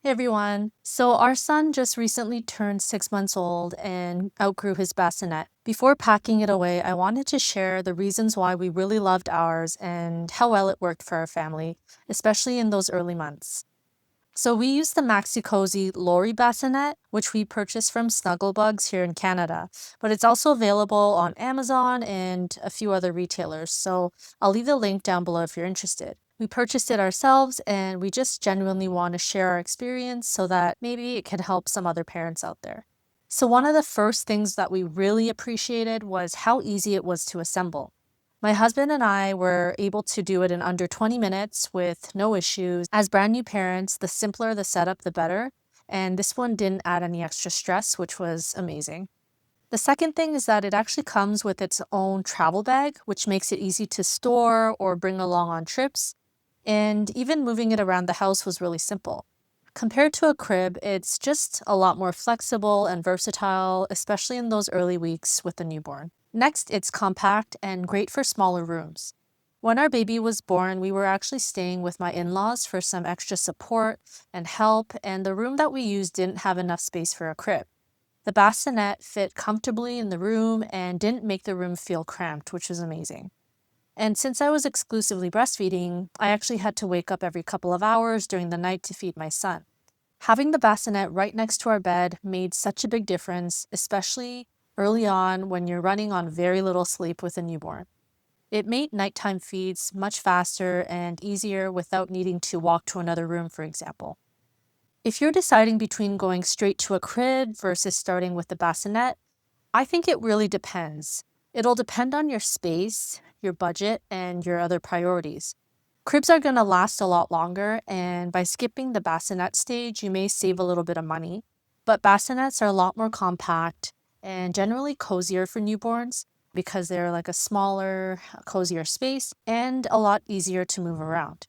Hey everyone. So our son just recently turned 6 months old and outgrew his bassinet. Before packing it away, I wanted to share the reasons why we really loved ours and how well it worked for our family, especially in those early months. So we used the Maxi-Cosi Lora Bassinet, which we purchased from Snugglebugs here in Canada, but it's also available on Amazon and a few other retailers. So I'll leave the link down below if you're interested. We purchased it ourselves and we just genuinely want to share our experience so that maybe it can help some other parents out there. So one of the first things that we really appreciated was how easy it was to assemble. My husband and I were able to do it in under 20 minutes with no issues. As brand new parents, the simpler the setup, the better. And this one didn't add any extra stress, which was amazing. The second thing is that it actually comes with its own travel bag, which makes it easy to store or bring along on trips. And even moving it around the house was really simple. Compared to a crib, it's just a lot more flexible and versatile, especially in those early weeks with the newborn. Next, it's compact and great for smaller rooms. When our baby was born, we were actually staying with my in-laws for some extra support and help, and the room that we used didn't have enough space for a crib. The bassinet fit comfortably in the room and didn't make the room feel cramped, which was amazing. And since I was exclusively breastfeeding, I actually had to wake up every couple of hours during the night to feed my son. Having the bassinet right next to our bed made such a big difference, especially early on when you're running on very little sleep with a newborn. It made nighttime feeds much faster and easier without needing to walk to another room, for example. If you're deciding between going straight to a crib versus starting with the bassinet, I think it really depends. It'll depend on your space, your budget, and your other priorities. Cribs are going to last a lot longer, and by skipping the bassinet stage, you may save a little bit of money. But bassinets are a lot more compact and generally cozier for newborns because they're like a smaller, cozier space and a lot easier to move around.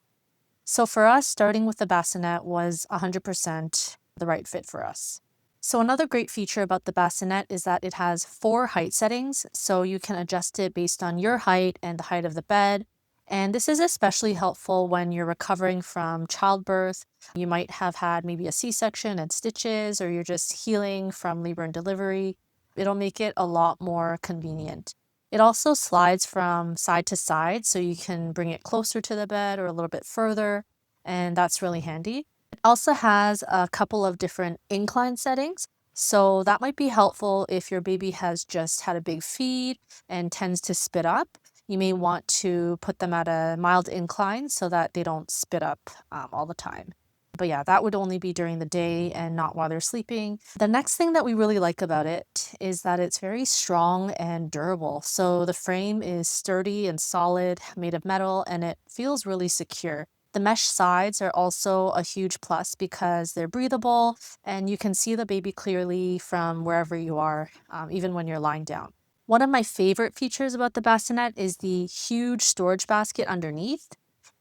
So for us, starting with the bassinet was 100% the right fit for us. So another great feature about the bassinet is that it has 4 height settings, so you can adjust it based on your height and the height of the bed. And this is especially helpful when you're recovering from childbirth. You might have had maybe a C-section and stitches, or you're just healing from labor and delivery. It'll make it a lot more convenient. It also slides from side to side, so you can bring it closer to the bed or a little bit further, and that's really handy. It also has a couple of different incline settings, so that might be helpful if your baby has just had a big feed and tends to spit up. You may want to put them at a mild incline so that they don't spit up all the time. But yeah, that would only be during the day and not while they're sleeping. The next thing that we really like about it is that it's very strong and durable. So the frame is sturdy and solid, made of metal, and it feels really secure. The mesh sides are also a huge plus because they're breathable and you can see the baby clearly from wherever you are, even when you're lying down. One of my favorite features about the bassinet is the huge storage basket underneath.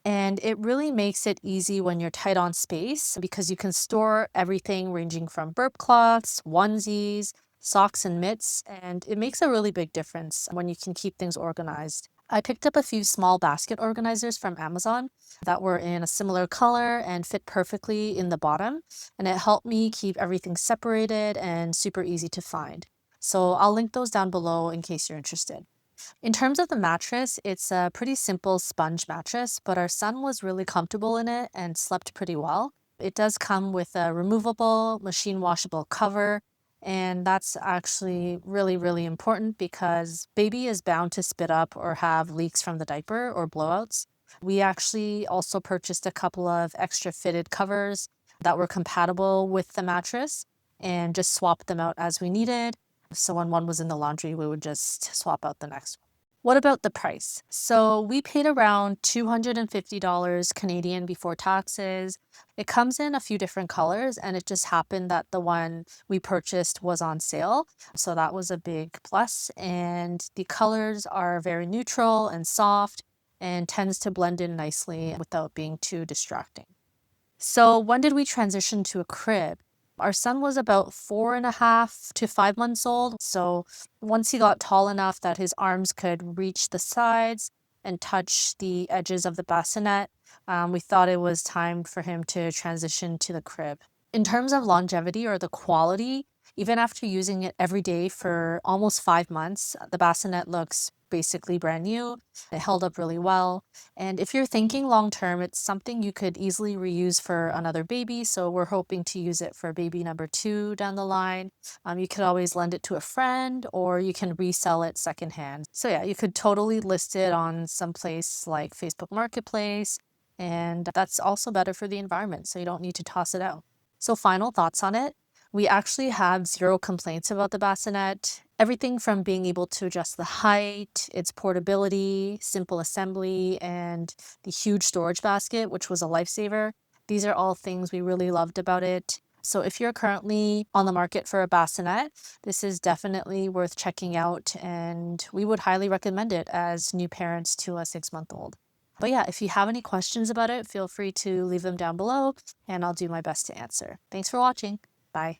And it really makes it easy when you're tight on space because you can store everything ranging from burp cloths, onesies, socks, and mitts. And it makes a really big difference when you can keep things organized. I picked up a few small basket organizers from Amazon that were in a similar color and fit perfectly in the bottom. And it helped me keep everything separated and super easy to find. So I'll link those down below in case you're interested. In terms of the mattress, it's a pretty simple sponge mattress, but our son was really comfortable in it and slept pretty well. It does come with a removable, machine washable cover, and that's actually really, really important because baby is bound to spit up or have leaks from the diaper or blowouts. We actually also purchased a couple of extra fitted covers that were compatible with the mattress and just swapped them out as we needed. So when one was in the laundry, we would just swap out the next one. What about the price? So we paid around $250 Canadian before taxes. It comes in a few different colors, and it just happened that the one we purchased was on sale. So that was a big plus. And the colors are very neutral and soft and tends to blend in nicely without being too distracting. So when did we transition to a crib? Our son was about 4.5 to 5 months old. So once he got tall enough that his arms could reach the sides and touch the edges of the bassinet, we thought it was time for him to transition to the crib. In terms of longevity or the quality, even after using it every day for almost 5 months, the bassinet looks basically brand new. It held up really well. And if you're thinking long term, it's something you could easily reuse for another baby. So we're hoping to use it for baby number 2 down the line. You could always lend it to a friend or you can resell it secondhand. So yeah, you could totally list it on some place like Facebook Marketplace. And that's also better for the environment. So you don't need to toss it out. So final thoughts on it. We actually have zero complaints about the bassinet. Everything from being able to adjust the height, its portability, simple assembly, and the huge storage basket, which was a lifesaver. These are all things we really loved about it. So if you're currently on the market for a bassinet, this is definitely worth checking out, and we would highly recommend it as new parents to a 6-month-old. But yeah, if you have any questions about it, feel free to leave them down below and I'll do my best to answer. Thanks for watching. Bye.